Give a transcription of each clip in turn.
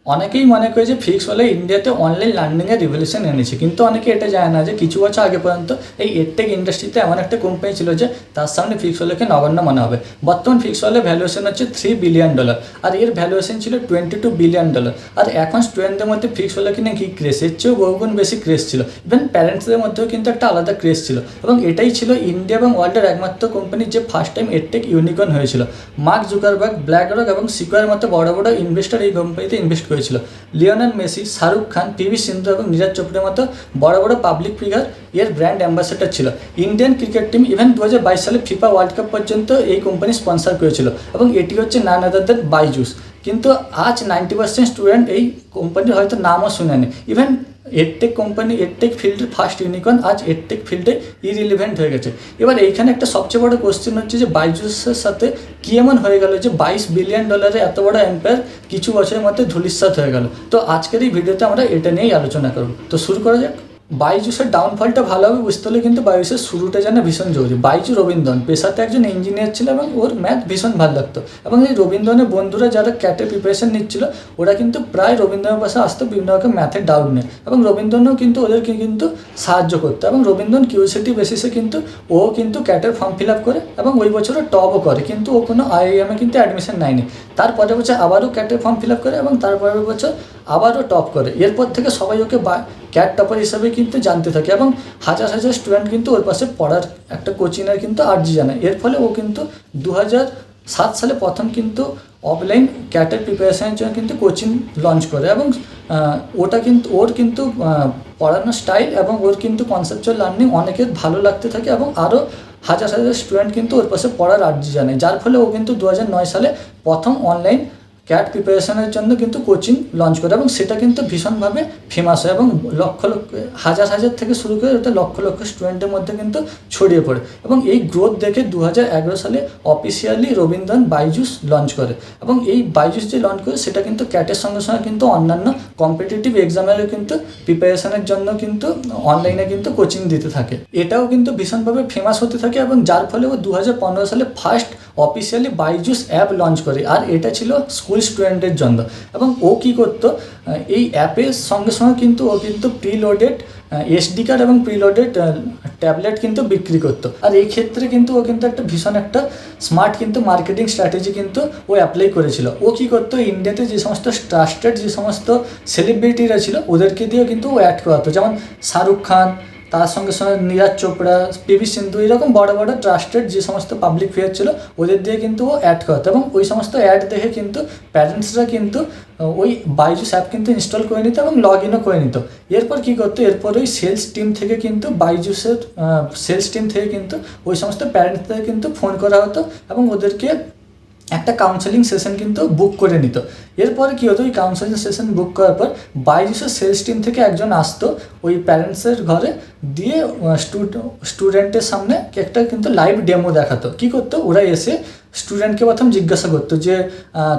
অনেকেই মনে করে যে ফিক্স হলে ইন্ডিয়াতে অনলাইন লার্নিংয়ের রিভলিউশন এনেছে, কিন্তু অনেকে এটা জানে না যে কিছু বছর আগে পর্যন্ত এই এডটেক ইন্ডাস্ট্রিতে এমন একটা কোম্পানি ছিল যে তার সামনে ফিক্স হলেকে নগণ্য মনে হবে। বর্তমান ফিক্স হলে ভ্যালুয়েশন হচ্ছে $3 বিলিয়ন, আর এর ভ্যালুয়েশন ছিল $22 বিলিয়ন। আর এখন স্টুডেন্টদের মধ্যে ফিক্স হলে কিনা কি ক্রেজ, এর চেয়েও বহুগুণ বেশি ক্রেজ ছিল। ইভেন প্যারেন্টসদের মধ্যেও কিন্তু একটা আলাদা ক্রেজ ছিল, এবং এটাই ছিল ইন্ডিয়া এবং ওয়ার্ল্ডের একমাত্র কোম্পানি যে ফার্স্ট টাইম এডটেক ইউনিকর্ন হয়েছিল। মার্ক জুকারবার্গ, ব্ল্যাকরক এবং সিকোয়ার মতো বড় বড় ইনভেস্টর এই কোম্পানিতে ইনভেস্ট করেছিল। Lionel Messi, Shahrukh Khan, PV সিন্ধু এবং নীরজ চোপড়ার মতো বড় বড় পাবলিক ফিগার এর ব্র্যান্ড অ্যাম্বাসেডর ছিল। ইন্ডিয়ান ক্রিকেট টিম ইভেন 2022 সালে ফিফা ওয়ার্ল্ড কাপ পর্যন্ত এই কোম্পানি স্পন্সর করেছিল, এবং এটি হচ্ছে নান আদার দেন বাইজুস। কিন্তু আজ 90% স্টুডেন্ট এই কোম্পানির হয়তো নামও শুনেনি। ইভেন এডটেক কোম্পানি, এডটেক ফিল্ডের ফার্স্ট ইউনিকর্ন আজ এডটেক ফিল্ডে ইরিলিভেন্ট হয়ে গেছে। এবার এইখানে একটা সবচেয়ে বড় কোশ্চেন হচ্ছে যে বাইজুসের সাথে কী এমন হয়ে গেল যে $22 বিলিয়ন এত বড় এম্পায়ার কিছু বছরের মধ্যে ধূলিসাৎ হয়ে গেল। তো আজকের এই ভিডিওতে আমরা এটা নিয়েই আলোচনা করব। তো শুরু করা যাক। বাইজুসের ডাউনফলটা ভালোভাবে বুঝতে হলে কিন্তু বাইজুসের শুরুটা জানা ভীষণ জরুরি। বাইজু রবীন্দ্রন পেশাতে একজন ইঞ্জিনিয়ার ছিল, এবং ওর ম্যাথ ভীষণ ভালো লাগতো। এবং এই রবীন্দ্রনের বন্ধুরা যারা ক্যাটের প্রিপারেশন নিচ্ছিল, ওরা কিন্তু প্রায় রবীন্দ্রনের পাশে আসতো বিভিন্ন রকম ম্যাথের ডাউট নিয়ে, এবং রবীন্দ্রনও কিন্তু ওদেরকে কিন্তু সাহায্য করতো। এবং রবীন্দ্রন কিউরিওসিটি বেসিসে কিন্তু ও কিন্তু ক্যাটের ফর্ম ফিল আপ করে, এবং ওই বছরও টপও করে, কিন্তু ও কোনো আইআইএমে কিন্তু অ্যাডমিশন নেয়নি। তারপরের বছর আবারও ক্যাটের ফর্ম ফিল আপ করে, এবং তারপরের বছর আবারও টপ করে। এরপর থেকে সবাই ওকে ক্যাট টপার হিসাবে কিন্তু জানতে থাকে, এবং হাজার হাজার স্টুডেন্ট কিন্তু ওর পাশে পড়ার একটা কোচিংয়ের কিন্তু আর্জি জানায়। এর ফলে ও কিন্তু 2007 সালে প্রথম কিন্তু অফলাইন ক্যাটের প্রিপারেশনের জন্য কিন্তু কোচিং লঞ্চ করে, এবং ওটা কিন্তু ওর কিন্তু পড়ানোর স্টাইল এবং ওর কিন্তু কনসেপচুয়াল লার্নিং অনেকের ভালো লাগতে থাকে, এবং আরও হাজার হাজার স্টুডেন্ট কিন্তু ওর পাশে পড়ার আর্জি জানায়। যার ফলে ও কিন্তু 2009 সালে প্রথম অনলাইন ক্যাট প্রিপারেশনের জন্য কিন্তু কোচিং লঞ্চ করে, এবং সেটা কিন্তু ভীষণভাবে ফেমাস হয়, এবং লক্ষ লক্ষ হাজার হাজার থেকে শুরু করে ওটা লক্ষ লক্ষ স্টুডেন্টের মধ্যে কিন্তু ছড়িয়ে পড়ে। এবং এই গ্রোথ দেখে 2011 সালে অফিসিয়ালি রবীন্দ্রন বাইজুস লঞ্চ করে, এবং এই বাইজুস যে লঞ্চ করে সেটা কিন্তু ক্যাটের সঙ্গে সঙ্গে কিন্তু অন্যান্য কম্পিটিটিভ এক্সামেরও কিন্তু প্রিপারেশনের জন্য কিন্তু অনলাইনে কিন্তু কোচিং দিতে থাকে। এটাও কিন্তু ভীষণভাবে ফেমাস হতে থাকে, এবং যার ফলে ও 2015 সালে first officially Byju's app launch করে, আর এটা ছিল স্কুল স্টুডেন্টের জন্য। এবং ও কী করতো, এই অ্যাপের সঙ্গে সঙ্গে কিন্তু ও কিন্তু প্রিলোডেড এসডি কার্ড এবং প্রিলোডেড ট্যাবলেট কিন্তু বিক্রি করতো। আর এই ক্ষেত্রে কিন্তু ও কিন্তু একটা ভীষণ একটা স্মার্ট কিন্তু মার্কেটিং স্ট্র্যাটেজি কিন্তু ও অ্যাপ্লাই করেছিল। ও কী করতো, ইন্ডিয়াতে যে সমস্ত ট্রাস্টেড যে সমস্ত সেলিব্রিটিরা ছিল ওদেরকে দিয়েও কিন্তু ও অ্যাড করাতো, যেমন শাহরুখ খান, তার সঙ্গে সঙ্গে নীরজ চোপড়া, পিভি সিন্ধু, এরকম বড় বড় ট্রাস্টেড যে সমস্ত পাবলিক ফিগার ছিল ওদের দিয়ে কিন্তু ও অ্যাড করতো, এবং ওই সমস্ত অ্যাড দেখে কিন্তু প্যারেন্টসরা কিন্তু ওই বাইজুস অ্যাপ কিন্তু ইনস্টল করে নিত এবং লগ ইনও করে নিত। এরপর কী করতো, এরপর ওই সেলস টিম থেকে কিন্তু বাইজুসের সেলস টিম থেকে কিন্তু ওই সমস্ত প্যারেন্টসদের কিন্তু ফোন করা হতো, এবং ওদেরকে একটা কাউন্সেলিং সেশন কিন্তু বুক করে নিত। এরপরে কী হতো, ওই কাউন্সেলিং সেশন বুক করার পর বাইজুসের সেলস টিম থেকে একজন আসতো ওই প্যারেন্টসের ঘরে, দিয়ে স্টুডেন্টের সামনে একটা কিন্তু লাইভ ডেমো দেখাতো। কী করতো, ওরা এসে স্টুডেন্টকে প্রথম জিজ্ঞাসা করতো যে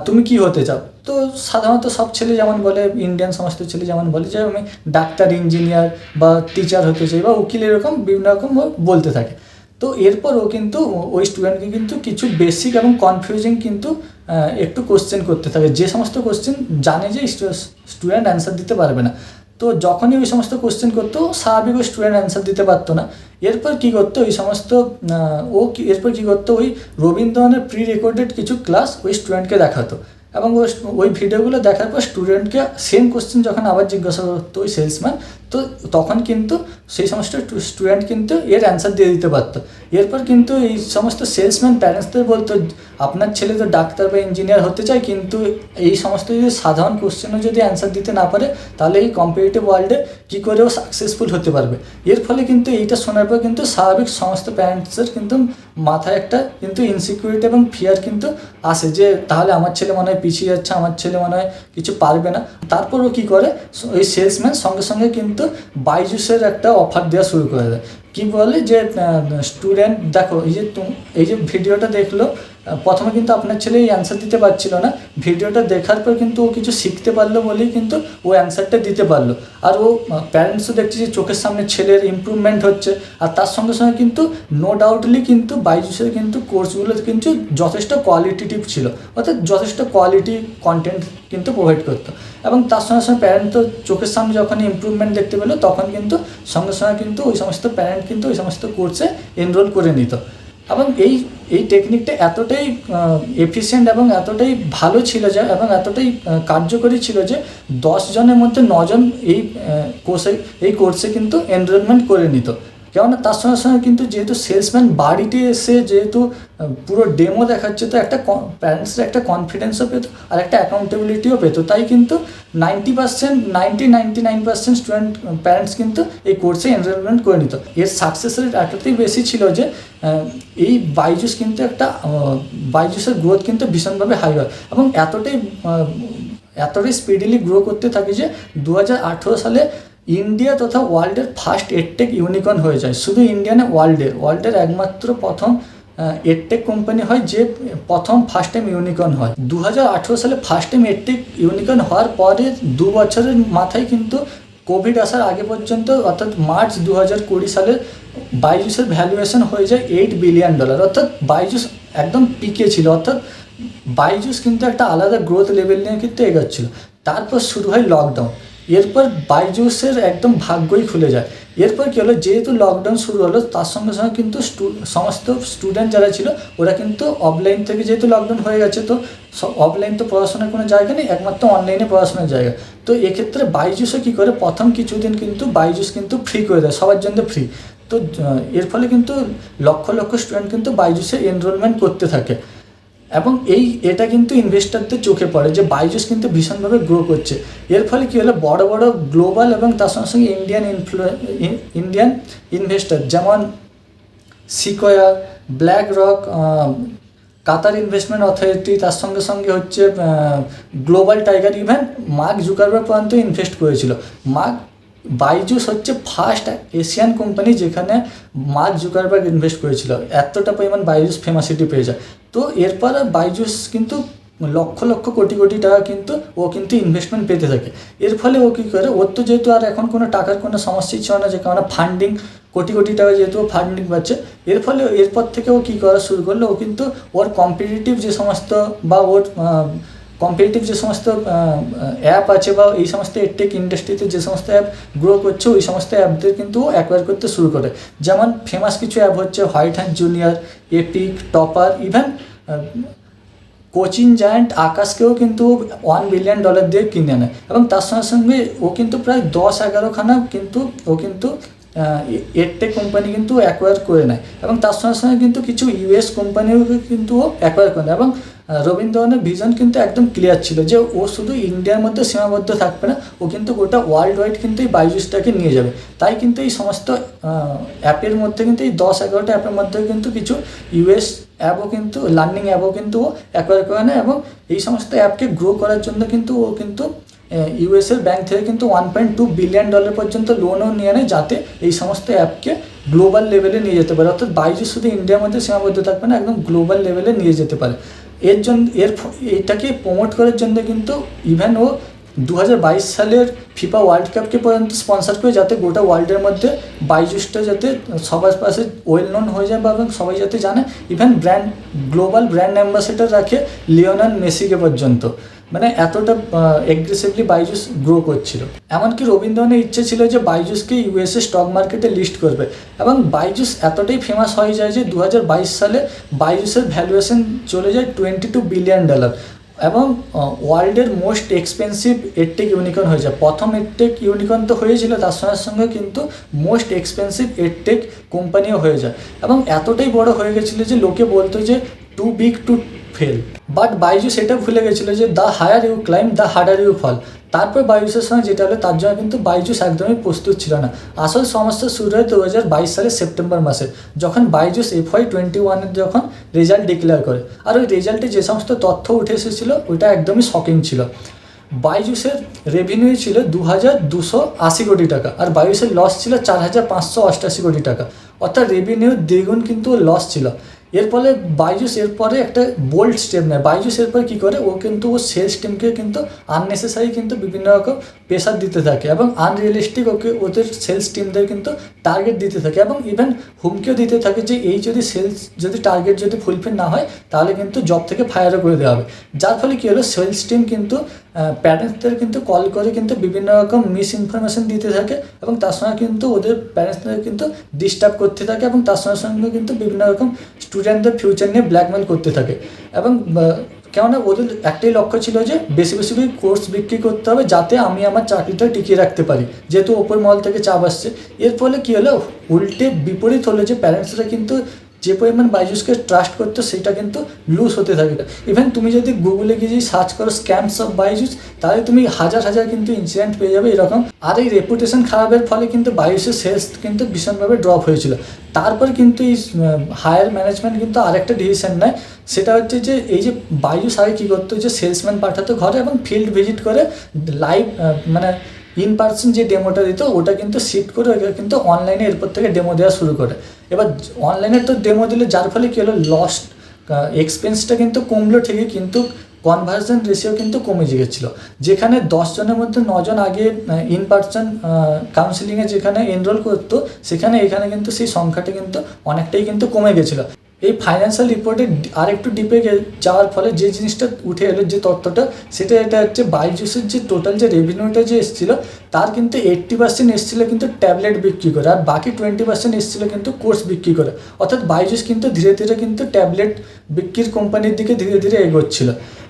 তুমি কি হতে চাও। তো সাধারণত সব ছেলে যেমন বলে, ইন্ডিয়ান সমস্ত ছেলে যেমন বলে যে আমি ডাক্তার, ইঞ্জিনিয়ার বা টিচার হতে চাই বা উকিল, এরকম বিভিন্ন রকম বলতে থাকে। তো এরপর ও কিন্তু ওই স্টুডেন্টকে কিন্তু কিছু বেসিক এবং কনফিউজিং কিন্তু একটু কোশ্চেন করতে থাকে, যে সমস্ত কোশ্চেন জানে যে স্টুডেন্ট অ্যান্সার দিতে পারবে না। তো যখনই ওই সমস্ত কোশ্চেন করতো, স্বাভাবিক ওই স্টুডেন্ট অ্যান্সার দিতে পারতো না। এরপর কী করতো, এরপর কী করতো, ওই রবীন্দ্রনাথের প্রি রেকর্ডেড কিছু ক্লাস ওই স্টুডেন্টকে দেখাতো, এবং ওই ভিডিওগুলো দেখার পর স্টুডেন্টকে সেম কোশ্চেন যখন আবার জিজ্ঞাসা করতো ওই সেলসম্যান, তো তখন কিন্তু সেই সমস্ত স্টুডেন্ট কিন্তু এর অ্যান্সার দিয়ে দিতে পারতো। এরপর কিন্তু এই সমস্ত সেলসম্যান প্যারেন্টসদের বলতো, আপনার ছেলে তো ডাক্তার বা ইঞ্জিনিয়ার হতে চায়, কিন্তু এই সমস্ত যদি সাধারণ কোশ্চেনও যদি অ্যান্সার দিতে না পারে, তাহলে এই কম্পিটিটিভ ওয়ার্ল্ডে কী করেও সাকসেসফুল হতে পারবে। এর ফলে কিন্তু এইটা শোনার পর কিন্তু স্বাভাবিক সমস্ত প্যারেন্টসের কিন্তু মাথায় একটা কিন্তু ইনসিকিউরিটি এবং ফিয়ার কিন্তু আসে, যে তাহলে আমার ছেলে মনে হয় পিছিয়ে যাচ্ছে, আমার ছেলে মনে হয় কিছু পারবে না। তারপরও কী করে, ওই সেলসম্যান সঙ্গে সঙ্গে কিন্তু বাইজুসের একটা অফার দেওয়া শুরু করে দেয়। কী বলে যে স্টুডেন্ট দেখো, এই যে ভিডিওটা দেখলো, প্রথমে কিন্তু আপনার ছেলে এই অ্যান্সার দিতে পারছিল না, ভিডিওটা দেখার পর কিন্তু ও কিছু শিখতে পারলো বলেই কিন্তু ও অ্যান্সারটা দিতে পারলো। আর ও প্যারেন্টসও দেখছে যে চোখের সামনে ছেলের ইমপ্রুভমেন্ট হচ্ছে। আর তার সঙ্গে সঙ্গে কিন্তু নো ডাউটলি কিন্তু বাইজুসের কিন্তু কোর্সগুলো কিন্তু যথেষ্ট কোয়ালিটিটিভ ছিল, অর্থাৎ যথেষ্ট কোয়ালিটি কন্টেন্ট কিন্তু প্রোভাইড করতো। এবং তার সঙ্গে সঙ্গে প্যারেন্ট তো চোখের সামনে যখন ইমপ্রুভমেন্ট দেখতে পেলো তখন কিন্তু সঙ্গে সঙ্গে কিন্তু ওই সমস্ত প্যারেন্ট কিন্তু ওই সমস্ত কোর্সে এনরোল করে নিত। এবং এই টেকনিকটা এতটাই এফিশিয়েন্ট এবং এতটাই ভালো ছিল যে, এবং এতটাই কার্যকরী ছিল যে 10 জনের মধ্যে 9 জন এই কোর্সে কিন্তু এনরোলমেন্ট করে নিত। কেননা তার সঙ্গে সঙ্গে কিন্তু যেহেতু সেলসম্যান বাড়িতে এসে যেহেতু পুরো ডেমো দেখাচ্ছে, তো একটা প্যারেন্টসরা একটা কনফিডেন্সও পেত আর একটা অ্যাকাউন্টেবিলিটিও পেত। তাই কিন্তু 99% স্টুডেন্ট প্যারেন্টস কিন্তু এই কোর্সে এনরোলমেন্ট করে নিত। এর সাকসেস রেট এতটাই বেশি ছিল যে এই বাইজুস কিন্তু বাইজুসের গ্রোথ কিন্তু ভীষণভাবে হাই হয় এবং এতটাই স্পিডিলি গ্রো করতে থাকে যে 2018 সালে ইন্ডিয়া তথা ওয়ার্ল্ডের ফার্স্ট এডটেক ইউনিকর্ন হয়ে যায়। শুধু ইন্ডিয়া না, ওয়ার্ল্ডের একমাত্র প্রথম এডটেক কোম্পানি হয় যে ফার্স্ট টাইম ইউনিকর্ন হয়। 2018 সালে ফার্স্ট টাইম এডটেক ইউনিকর্ন হওয়ার পরে 2 বছরের মাথায় কিন্তু কোভিড আসার আগে পর্যন্ত, অর্থাৎ মার্চ 2020 সালে বাইজুসের ভ্যালুয়েশন হয়ে যায় $8 বিলিয়ন। অর্থাৎ বাইজুস একদম পিকে ছিল, অর্থাৎ বাইজুস কিন্তু একটা আলাদা গ্রোথ লেভেল নিয়ে কিন্তু এগোচ্ছিল। তারপর শুরু হয় লকডাউন, এরপর বাইজুসের একদম ভাগ্যই খুলে যায়। এরপর কী হলো, যেহেতু লকডাউন শুরু হলো তার সঙ্গে সঙ্গে কিন্তু সমস্ত স্টুডেন্ট যারা ছিল ওরা কিন্তু অফলাইন থেকে, যেহেতু লকডাউন হয়ে গেছে তো অফলাইন তো পড়াশোনার কোনো জায়গা নেই, একমাত্র অনলাইনে পড়াশোনার জায়গা। তো এক্ষেত্রে বাইজুসও কী করে, প্রথম কিছুদিন কিন্তু বাইজুস কিন্তু ফ্রি করে দেয়, সবার জন্য ফ্রি। তো এর ফলে কিন্তু লক্ষ লক্ষ স্টুডেন্ট কিন্তু বাইজুসে এনরোলমেন্ট করতে থাকে এবং এটা কিন্তু ইনভেস্টারদের চোখে পড়ে যে বাইজুস কিন্তু ভীষণভাবে গ্রো করছে। এর ফলে কী হলো, বড় বড় গ্লোবাল এবং তার সঙ্গে সঙ্গে ইন্ডিয়ান ইনভেস্টার যেমন সিকোয়া, ব্ল্যাক রক, কাতার ইনভেস্টমেন্ট অথরিটি, তার সঙ্গে সঙ্গে হচ্ছে global tiger, even mark Zuckerberg পর্যন্ত ইনভেস্ট করেছিল। বাইজুস হচ্ছে ফার্স্ট এশিয়ান কোম্পানি যেখানে মার্ক জুকারবার্গ ইনভেস্ট করেছিল। এতটা পরিমাণ বাইজুস ফেমাসিটি পেয়ে যায়। তো এরপর বাইজুস কিন্তু লক্ষ লক্ষ কোটি কোটি টাকা কিন্তু ইনভেস্টমেন্ট পেতে থাকে। এর ফলে ও কী করে, ওর তো যেহেতু আর এখন কোনো টাকার কোনো সমস্যাই ছিল না, যে কারণে ফান্ডিং কোটি কোটি টাকা যেহেতু ফান্ডিং পাচ্ছে, এর ফলে এরপর থেকে ও কী করা শুরু করলো, ও কিন্তু ওর কম্পিটিটিভ যে সমস্ত অ্যাপ আছে বা এই সমস্ত এডটেক ইন্ডাস্ট্রিতে যে সমস্ত অ্যাপ গ্রো করছে ওই সমস্ত অ্যাপদের কিন্তু অ্যাকোয়ার করতে শুরু করে। যেমন ফেমাস কিছু অ্যাপ হচ্ছে White Hat Junior, Epic, Toppr, even coaching giant আকাশকেও কিন্তু $1 বিলিয়ন দিয়ে কিনে নেয়। এবং তার সঙ্গে সঙ্গে ও কিন্তু প্রায় 10-11খানা কিন্তু এডটেক কোম্পানি কিন্তু অ্যাকোয়ার করে নেয়। এবং তার সঙ্গে সঙ্গে কিন্তু কিছু ইউএস কোম্পানিও কিন্তু ও অ্যাকোয়ার করে নেয়। এবং রবীন্দ্র ধওয়ানের ভিশন কিন্তু একদম ক্লিয়ার ছিল যে ও শুধু ইন্ডিয়ার মধ্যে সীমাবদ্ধ থাকবে না, ও কিন্তু গোটা ওয়ার্ল্ড ওয়াইড কিন্তু এই বাইজুসটাকে নিয়ে যাবে। তাই কিন্তু এই সমস্ত অ্যাপের মধ্যে কিন্তু এই 10-11টা অ্যাপের মধ্যে কিন্তু কিছু ইউএস অ্যাপও কিন্তু লার্নিং অ্যাপও কিন্তু ও অ্যাকোয়ার করে নেয়। এবং এই সমস্ত অ্যাপকে গ্রো করার জন্য কিন্তু ও কিন্তু ইউএসের ব্যাংক থেকে কিন্তু $1.2 বিলিয়ন পর্যন্ত লোনও নিয়ে নেয়, যাতে এই সমস্ত অ্যাপকে গ্লোবাল লেভেলে নিয়ে যেতে পারে। অর্থাৎ বাইজুস শুধু ইন্ডিয়ার মধ্যে সীমাবদ্ধ থাকবে না, একদম গ্লোবাল লেভেলে নিয়ে যেতে পারে। এটাকে প্রমোট করার জন্য কিন্তু ইভেন ও 2022 সালের ফিফা ওয়ার্ল্ড কাপকে পর্যন্ত স্পন্সার করে, যাতে গোটা ওয়ার্ল্ডের মধ্যে বাইজুসটা যাতে সবার পাশে ওয়েল নোন হয়ে যায় বা এবং সবাই যাতে জানে। ইভেন গ্লোবাল ব্র্যান্ড অ্যাম্বাসেডর রাখে লিওনেল মেসিকে পর্যন্ত, মানে এতটা এগ্রেসিভলি বাইজুস গ্রো করছিল। এমনকি রবীন্দ্রনের ইচ্ছে ছিল যে বাইজুসকে ইউএসএ স্টক মার্কেটে লিস্ট করবে। এবং বাইজুস এতটাই ফেমাস হয়ে যায় যে 2022 সালে বাইজুসের ভ্যালুয়েশন চলে যায় $22 বিলিয়ন এবং ওয়ার্ল্ডের মোস্ট এক্সপেন্সিভ এডটেক ইউনিকর্ন হয়ে যায়। প্রথম এডটেক ইউনিকর্ন তো হয়েছিল, তার সঙ্গে সঙ্গে কিন্তু মোস্ট এক্সপেন্সিভ এডটেক কোম্পানিও হয়ে যায়। এবং এতটাই বড় হয়ে গেছিলো যে লোকে বলতো যে too big to fail. But Byju's এটা ভুলে গেছিলো যে the higher you climb the harder you fall. তারপর বাইজুসের সঙ্গে যেটা হলো, তার জন্য কিন্তু বাইজুস একদমই প্রস্তুত ছিল না। আসল সমস্যা শুরু হয় 2022 সালের সেপ্টেম্বর মাসে, যখন বাইজুস FY21 যখন রেজাল্ট ডিক্লেয়ার করে। আর ওই রেজাল্টে যে সমস্ত তথ্য উঠে এসেছিলো ওইটা একদমই শকিং ছিল। বাইজুসের রেভিনিউ ছিল 2280 কোটি টাকা, আর বাইজুসের লস ছিল 4588 কোটি টাকা। অর্থাৎ রেভিনিউ দ্বিগুণ কিন্তু লস ছিল। এর ফলে বাইজুস এরপরে একটা বোল্ড স্টেপ নেয়। বাইজুস এরপরে কী করে, ও কিন্তু ও সেলস টিমকে কিন্তু আননেসেসারি কিন্তু বিভিন্ন রকম প্রেশার দিতে থাকে এবং আনরিয়েলিস্টিক ওদের সেলস টিমদের কিন্তু টার্গেট দিতে থাকে এবং ইভেন হুমকিও দিতে থাকে যে এই যদি সেলস টার্গেট যদি ফুলফিল না হয় তাহলে কিন্তু জব থেকে ফায়ারও করে দেওয়া হবে। যার ফলে কী হলো, সেলস টিম কিন্তু প্যারেন্টসদের কিন্তু কল করে কিন্তু বিভিন্ন রকম মিস ইনফরমেশন দিতে থাকে এবং তার সঙ্গে কিন্তু ওদের প্যারেন্টসদের কিন্তু ডিস্টার্ব করতে থাকে এবং তার সঙ্গে সঙ্গে কিন্তু বিভিন্ন রকম স্টুডেন্টদের ফিউচার নিয়ে ব্ল্যাকমেল করতে থাকে। এবং কেননা ওদের একটাই লক্ষ্য ছিল যে বেশি বেশি কোর্স বিক্রি করতে হবে যাতে আমি আমার চাকরিটা টিকিয়ে রাখতে পারি, যেহেতু ওপর মহল থেকে চাপ আসছে। এর ফলে কী হলো, উল্টে বিপরীত হলো যে প্যারেন্টসরা কিন্তু যে পরিমাণ বাইজুসকে ট্রাস্ট করতো সেটা কিন্তু লুজ হতে থাকে। ইভেন তুমি যদি গুগলে গিয়ে যদি সার্চ করো স্ক্যামস অফ বাইজুস, তাহলে তুমি হাজার হাজার কিন্তু ইনসিডেন্ট পেয়ে যাবে এরকম। আর এই রেপুটেশন খারাপের ফলে কিন্তু বাইজুসের সেলস কিন্তু ভীষণভাবে ড্রপ হয়েছিল। তারপর কিন্তু এই হায়ার ম্যানেজমেন্ট কিন্তু আরেকটা ডিসিশন নেয়, সেটা হচ্ছে যে এই যে বাইজুস আগে কী করতো, যে সেলসম্যান পাঠাতো ঘরে এবং ফিল্ড ভিজিট করে লাইভ মানে ইন পার্সন যে ডেমোটা দিত ওটা কিন্তু শিফট করে ওকে কিন্তু অনলাইনে এরপর থেকে ডেমো দেওয়া শুরু করে। এবার অনলাইনে তো ডেমো দিলে যার ফলে কী হলো, লস্ট এক্সপেন্সটা কিন্তু কমলো ঠিকই, কিন্তু কনভার্সন রেশিও কিন্তু কমে গিয়েছিলো। যেখানে 10 জনের মধ্যে 9 জন আগে ইন পার্সন কাউন্সিলিংয়ে যেখানে এনরোল করতো, এখানে কিন্তু সেই সংখ্যাটা কিন্তু অনেকটাই কিন্তু কমে গেছিলো। এই ফাইন্যান্সিয়াল রিপোর্টে আরেকটু ডিপে যাওয়ার ফলে যে জিনিসটা উঠে এলো, যে তথ্যটা, সেটা এটা হচ্ছে বাইজুসের যে টোটাল যে রেভিনিউটা যে এসেছিলো তার কিন্তু 80% এসেছিলো কিন্তু ট্যাবলেট বিক্রি করে, আর বাকি 20% এসেছিলো কিন্তু কোর্স বিক্রি করে। অর্থাৎ বাইজুস কিন্তু ধীরে ধীরে কিন্তু ট্যাবলেট বিক্রির কোম্পানির দিকে ধীরে ধীরে এগোচ্ছিল।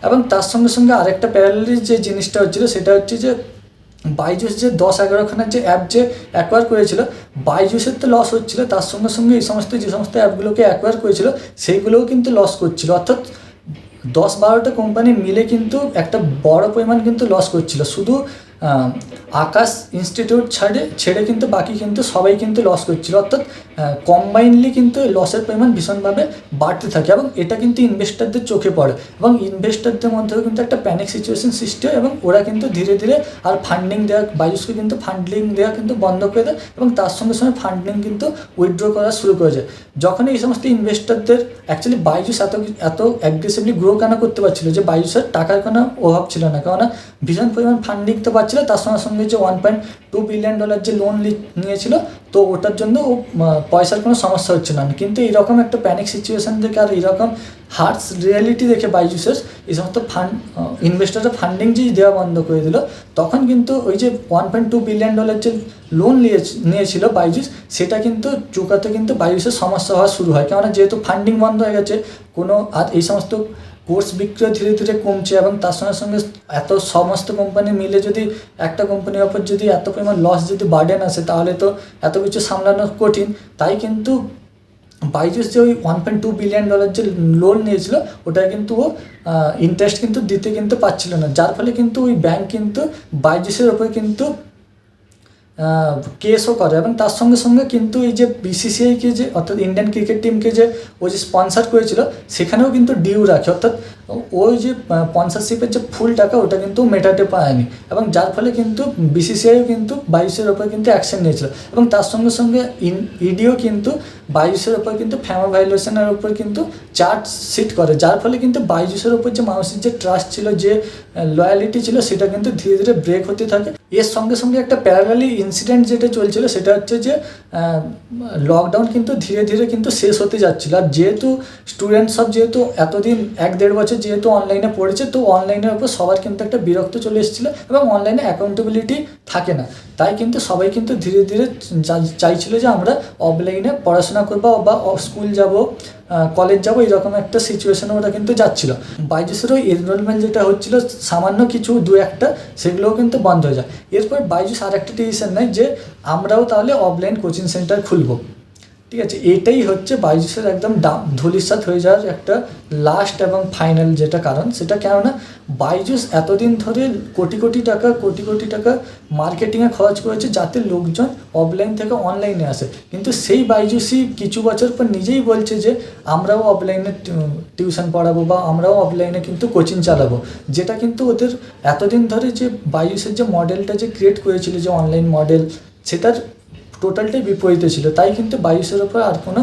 এবং তার সঙ্গে সঙ্গে আরেকটা প্যারালালি যে জিনিসটা হচ্ছিলো সেটা হচ্ছে যে বাইজুস যে 10-11খানার যে অ্যাপ যে অ্যাকোয়ার করেছিল, বাইজুসের তো লস হচ্ছিলো, তার সঙ্গে সঙ্গে এই সমস্ত যে সমস্ত অ্যাপগুলোকে অ্যাকোয়ার করেছিল সেইগুলোও কিন্তু লস করছিল। অর্থাৎ 10-12টা কোম্পানি মিলে কিন্তু একটা বড় পরিমাণ কিন্তু লস করছিল। শুধু আকাশ ইনস্টিটিউট ছেড়ে কিন্তু বাকি কিন্তু সবাই কিন্তু লস করছিল। অর্থাৎ কম্বাইনলি কিন্তু লসের পরিমাণ ভীষণভাবে বাড়তে থাকে এবং এটা কিন্তু ইনভেস্টারদের চোখে পড়ে এবং ইনভেস্টারদের মধ্যেও কিন্তু একটা প্যানিক সিচুয়েশন সৃষ্টি হয় এবং ওরা কিন্তু ধীরে ধীরে আর ফান্ডিং দেওয়া, বাইজুসকে কিন্তু ফান্ডিং দেওয়া কিন্তু বন্ধ করে দেয় এবং তার সঙ্গে সঙ্গে ফান্ডিং কিন্তু উইথড্র করা শুরু করে যায়। যখন এই সমস্ত ইনভেস্টারদের অ্যাকচুয়ালি বাইজুস এত অ্যাগ্রেসিভলি গ্রো কেন করতে পারছিল, যে বাইজুসের টাকার কোনো অভাব ছিল না, কেননা ভীষণ পরিমাণ ফান্ডিং তো পাচ্ছিল, তার সঙ্গে সঙ্গে যে $1.2 বিলিয়ন যে লোন নিয়েছিল, তো ওটার জন্য ও পয়সার কোনো সমস্যা হচ্ছে না। কিন্তু এইরকম একটা প্যানিক সিচুয়েশান দেখে আর এইরকম হার্ডস রিয়ালিটি দেখে বাইজুসের এই সমস্ত ইনভেস্টাররা ফান্ডিং যে দেওয়া বন্ধ করে দিল, তখন কিন্তু ওই যে $1.2 বিলিয়ন যে লোন নিয়েছিল বাইজুস, সেটা কিন্তু চুকাতে কিন্তু বাইজুসের সমস্যা হওয়া শুরু হয়। কেননা যেহেতু ফান্ডিং বন্ধ হয়ে গেছে, আর এই সমস্ত কোর্স বিক্রয় ধীরে ধীরে কমছে এবং তার সঙ্গে সঙ্গে এত সমস্ত কোম্পানি মিলে যদি একটা কোম্পানির ওপর যদি এত পরিমাণ লস যদি বার্ডেন আসে, তাহলে তো এত কিছু সামলানো কঠিন। তাই কিন্তু বাইজুস যে ওই $1.2 বিলিয়ন যে লোন নিয়েছিল, ওটা কিন্তু ও ইন্টারেস্ট কিন্তু দিতে কিন্তু পারছিল না, যার ফলে কিন্তু ওই ব্যাংক কিন্তু বাইজুসের ওপর কিন্তু কেসও করে এবং তার সঙ্গে সঙ্গে কিন্তু এই যে বিসিসিআইকে যে অর্থাৎ ইন্ডিয়ান ক্রিকেট টিমকে যে ও যে স্পন্সার করেছিল সেখানেও কিন্তু ডিউ রাখে, অর্থাৎ ওই যে স্পন্সারশিপের যে ফুল টাকা ওটা কিন্তু মেটাতে পারেনি এবং যার ফলে কিন্তু বিসিসিআইও কিন্তু বাইজুসের ওপর কিন্তু অ্যাকশন নিয়েছিল এবং তার সঙ্গে সঙ্গে ইডিও কিন্তু বাইজুসের ওপর কিন্তু ফ্যামা ভায়োলেশনের ওপর কিন্তু চার্জশিট করে, যার ফলে কিন্তু বাইজুসের ওপর যে মানুষের যে ট্রাস্ট ছিল, যে লয়ালিটি ছিল, সেটা কিন্তু ধীরে ধীরে ব্রেক হতে থাকে। এর সঙ্গে সঙ্গে একটা প্যারালালি ইনসিডেন্ট যেটা চলছিল সেটা হচ্ছে যে লকডাউন কিন্তু ধীরে ধীরে কিন্তু শেষ হতে যাচ্ছিলো, আর যেহেতু স্টুডেন্ট সব যেহেতু এতদিন 1-1.5 বছর যেহেতু অনলাইনে পড়েছে, তো অনলাইনের উপর সবার কিন্তু একটা বিরক্ত চলে এসেছিলো এবং অনলাইনে অ্যাকাউন্টেবিলিটি থাকে না, তাই কিন্তু সবাই কিন্তু ধীরে ধীরে চাইছিল যে আমরা অফলাইনে পড়াশোনা করবো বা স্কুল যাব, কলেজ যাবো, এরকম একটা সিচুয়েশনে ওরা কিন্তু যাচ্ছিলো। বাইজুসেরও এনরোলমেন্ট যেটা হচ্ছিলো সামান্য কিছু 2-1টা, সেগুলোও কিন্তু বন্ধ হয়ে যায়। এরপর বাইজুস আর একটা ডিসিশন নেয় যে আমরাও তাহলে অফলাইন কোচিং সেন্টার খুলবো। ঠিক আছে, এটাই হচ্ছে বাইজুসের একদম ধূলিসাৎ হয়ে যাওয়ার একটা লাস্ট এবং ফাইনাল যেটা কারণ, সেটা কেননা বাইজুস এতদিন ধরে কোটি কোটি টাকা মার্কেটিংয়ে খরচ করেছে যাতে লোকজন অফলাইন থেকে অনলাইনে আসে, কিন্তু সেই বাইজুসই কিছু বছর পর নিজেই বলছে যে আমরাও অফলাইনে টিউশন পড়াবো বা আমরাও অফলাইনে কিন্তু কোচিং চালাবো, যেটা কিন্তু ওদের এতদিন ধরে যে বাইজুসের যে মডেলটা যে ক্রিয়েট করেছিল, যে অনলাইন মডেল, সেটার টোটালটাই বিপরীতে ছিল। তাই কিন্তু বাইজুসের ওপর আর কোনো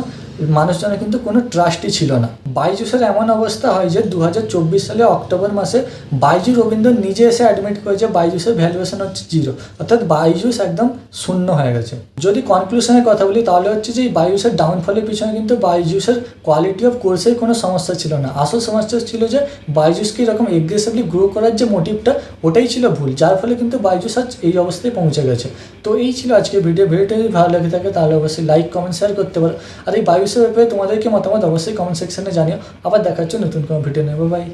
মানুষজনের কিন্তু কোনো ট্রাস্টই ছিল না। বাইজুসের এমন অবস্থা হয় যে 2024 সালে অক্টোবর মাসে বাইজু রবীন্দ্র নিজে এসে অ্যাডমিট করেছে বাইজুসের ভ্যালুয়েশন হচ্ছে 0, অর্থাৎ বাইজুস একদম শূন্য হয়ে গেছে। যদি কনক্লুশনের কথা বলি তাহলে হচ্ছে যে এই বাইজুসের ডাউনফলের পিছনে কিন্তু বাইজুসের কোয়ালিটি অফ কোর্সের কোনো সমস্যা ছিল না। আসল সমস্যা ছিল যে বাইজুসকে এরকম এগ্রেসিভলি গ্রো করার যে মোটিভটা ওটাই ছিল ভুল, যার ফলে কিন্তু বাইজুস আজ এই অবস্থায় পৌঁছে গেছে। তো এই ছিল আজকের ভিডিওটা যদি ভালো লাগে থাকে তাহলে অবশ্যই লাইক কমেন্ট শেয়ার করতে পারো। আর এই বাইজুসের ব্যাপারে তোমাদের কি মতামত অবশ্যই কমেন্ট সেকশনে জানিও। আবার দেখা হচ্ছে নতুন কোনো ভিডিও নেবো, বাই।